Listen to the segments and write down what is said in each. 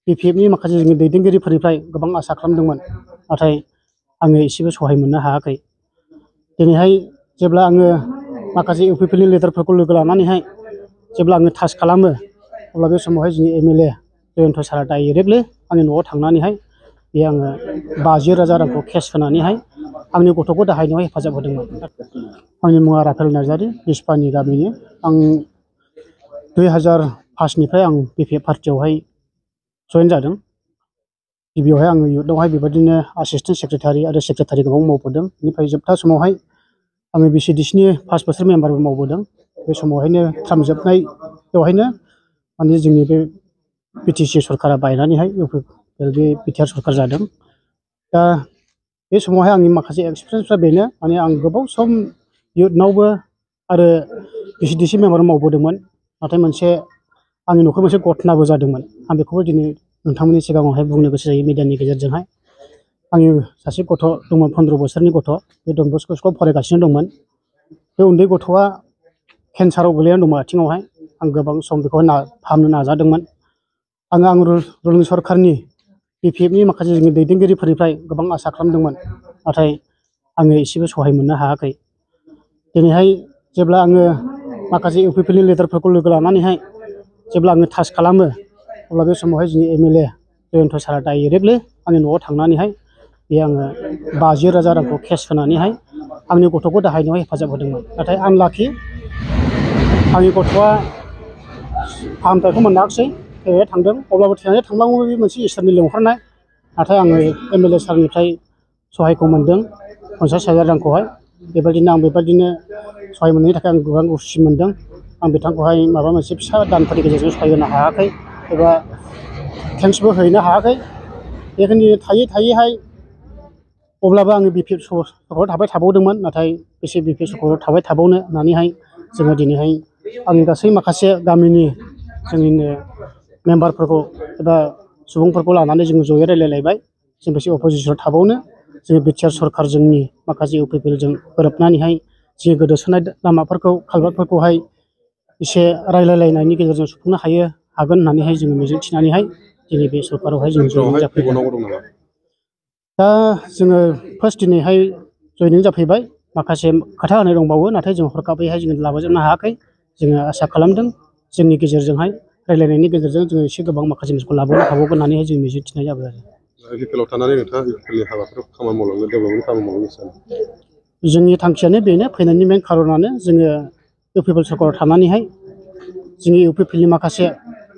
BPFनि माखासे जोंनि दैदेनगिरिफोरनिफ्राय गोबां आसा खालामदोंमोन, नाथाय आङो एसेबो सहाय मोननो हायाखै। दिनैहाय जेब्ला आङो माखासे UPPनि लिडारफोरखौ लोगो लानानैहाय जेब्ला आङो टाच खालामो, अब्ला बे समावहाय जोंनि MLA जयन्त सारा डाइरेक्टलि आंनि न'आव थांनानैहाय बे आङो 50,000 रांखौ केस होनानैहाय आंनि गथ'खौ दाहायनायाव हेफाजाब होदोंमोन। आंनि मुङा राफेल नार्जारि, बिसपानि गामिनि। आं 2005निफ्राय आं BPF पार्टियावहाय जयेन जादों। गिबियावहाय आङो इयुथआवहाय बेबायदिनो एसिस्टेन्ट सेक्रेटारि आरो सेक्रेटारि गोबां मावबोदों। बेनिफ्राय जोबथा समावहाय आङो BCDCनि 5 बोसोर मेम्बारबो मावबोदों। बे समावहायनो टार्म जोबनाय बेवहायनो माने जोंनि बे BTC सरकारा बायनानैहाय बे BTR सरकार जादों। दा बे समावहाय आंनि माखासे एक्सपिरियेन्सफ्रा बेनो, माने आं गोबाव सम इयुथनावबो आरो BCDC मेम्बार मावबोदोंमोन। नाथाय मोनसे आंनि न'खराव मोनसे घटनाबो जादोंमोन। आं बेखौबो दिनै नोंथांमोननि सिगाङावहाय बुंनो गोसो जायो मिडियानि गेजेरजोंहाय। आंनि सासे गथ' दंमोन, 15 बोसोरनि गथ'। बे डन बस्क' स्कुलाव फरायगासिनो दंमोन। बे उन्दै गथ'आ केन्साराव गोलैनानै दंमोन आथिङावहाय। आं गोबां सम बेखौ फाहामनो नाजादोंमोन। आं रुलिं सरकारनि BPFनि माखासे जोंनि दैदेनगिरिफोरनिफ्राय गोबां आसा खालामदोंमोन, नाथाय आङो एसेबो सहाय मोननो हायाखै। दिनैहाय जेब्ला आङो माखासे UPPनि लिडारफोरखौ लोगो लानानैहाय जेब्ला आङो टाच खालामो, अब्ला बे समावहाय जोंनि MLA जयन्त सारा डाइरेक्टलि आंनि न'आव थांनानैहाय बे आङो 50,000 रांखौ केस होनानैहाय आंनि गथ'खौ दाहायनायाव हेफाजाब होदोंमोन। नाथाय आनलाकि आंनि गथ'आ फाहामथायखौ मोनाखिसै, थैनानै थांदों। अब्लाबो थैनानै थांब्लाबो बे मोनसे इसोरनि लेंहरनाय। नाथाय आङो MLA सारनिफ्राय सहायखौ मोनदों, 50,000 रांखौहाय। बेबायदिनो सहाय मोननायनि थाखाय आं गोबां खुसि मोनदों। आं बिथांखौहाय माबा मोनसे फिसा दानफोरनि गेजेरजों सहाय होनो हायाखै एबा थेंक्सबो हैनो हायाखै। बेखायनो थायैहाय अब्लाबो आङो BPF सरकाराव थाबाय थाबावदोंमोन। नाथाय बेसे BPF सरकाराव थाबाय थाबावनो होननानैहाय जोङो दिनैहाय आंनि गासै माखासे गामिनि जोंनिनो मेम्बारफोरखौ एबा सुबुंफोरखौ लानानै जोङो जयै रायलायलायबाय। जों बेसे अपजिसनाव थाबावनो, जोङो BTR सरकार जोंनि माखासे UPPजों गोरोबनानैहाय जि गोदोसोनाय लामाफोरखौ कालभार्टफोरखौहाय एसे रायलायलायनायनि गेजेरजों सुफुंनो हागोन होननानैहाय जोङो मिजिंथिनानैहाय दिनै बे सरकारावहाय जों जयेनिं जाफैबाय। दा जोङो फार्स्ट दिनैहाय जयेनिं जाफैबाय। माखासे खोथा होनाय दंबावो, नाथाय जों हरखाबैहाय जोङो लाबोजोबनो हायाखै। जोङो आसा खालामदों जोंनि गेजेरजोंहाय रायलायनायनि गेजेरजों जोङो एसे गोबां माखासे जिनिसखौ लाबोनो हाबावगोन होननानैहाय जों मिजिंथिनाय जाबाय आरो। UPPआव थानानै नोंथाङा UPPनि हाबाफोराव खामानि मावलांनो डेभेलपमेन्ट खामानि मावलांनो सानो? जोंनि थांखियानो बेनो, फैनायनि मेन खारनानो जोङो UPP सरकाराव थानानैहाय जोंनि UPPनि माखासे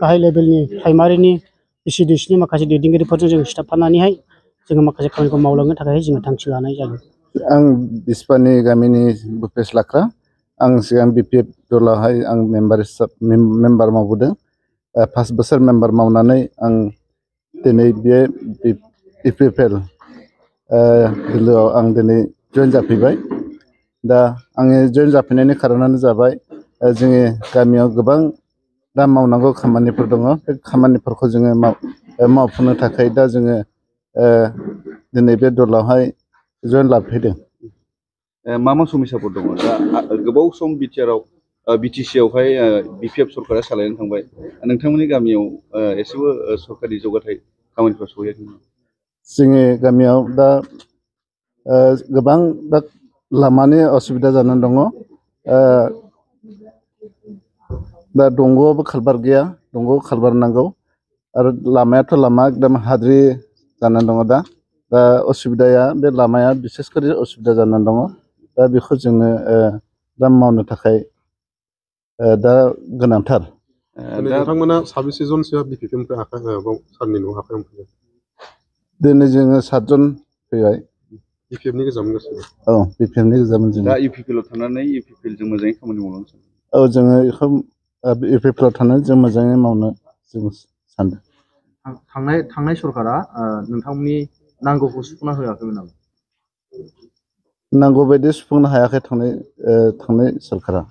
गाहाय लेभेलनि प्राइमारिनि BCDCनि माखासे दैदेनगिरिफोरजों जों सिथाबफानानैहाय जोङो माखासे खामानिखौ मावलांनो थाखाय जोङो थांखि लानाय जादों। आं बिसपानि गामिनि भुपेश लाख्रा। आं सिगां BPF दलावहाय आं मेम्बार मावबोदों। 5 बोसोर मेम्बार मावनानै आं दिनै बे UPPL दोलोआव आं दिनै जयेन जाफैबाय। दा आङो जयेन जाफैनायनि खारनानो जाबाय जोंनि गामियाव गोबां दा मावनांगौ खामानिफोर दङ। बे खामानिफोरखौ जोङो मावफुंनो थाखाय दा जोङो दिनै बे दलावहाय जयेन लाफैदों। मा समस्याफोर दङ? दा गोबाव सम BTC-आवहाय BPF सरकारा सालायनानै थांबाय। नोंथांमोननि गामियाव एसेबो सरकारि जौगाथाय खामानिफ्रा सहैयाखै नामा? जोंनि गामियाव दा गोबां दा लामानि असुबिदा जानानै दङ। दा दंग'आवबो कालभार्ट गैया, दंग'आव कालभार्ट नांगौ। आरो लामायाथ' लामा एकदम हाद्रि जानानै दङ दा। दा असुबिदाया बे लामाया बिसेसकरि असुबिदा जानानै दङ। दा बेखौ जोङो दा मावनो थाखाय दा गोनांथार। नोंथांमोना साबेसे जनसो BPFनिफ्राय सारनि न'आव आखाइ हमफैदों? दिनै जोङो 7 जन फैबाय। BPFनि गोजामोन गासैबो? औ, BPFनि गोजामोन जोङो। दा UPPआव थानानै UPPजों मोजाङै खामानि मावलांनो सानदों? औ, जोङो बेखौ UPPआव थानानै जों मोजाङै मावनो जों सानदों। थांनाय सरकारा नोंथांमोननि नांगौखौ सुफुंना होआखैमोन नामा? नांगौ बायदि सुफुंनो हायाखै थांनाय सरकारा।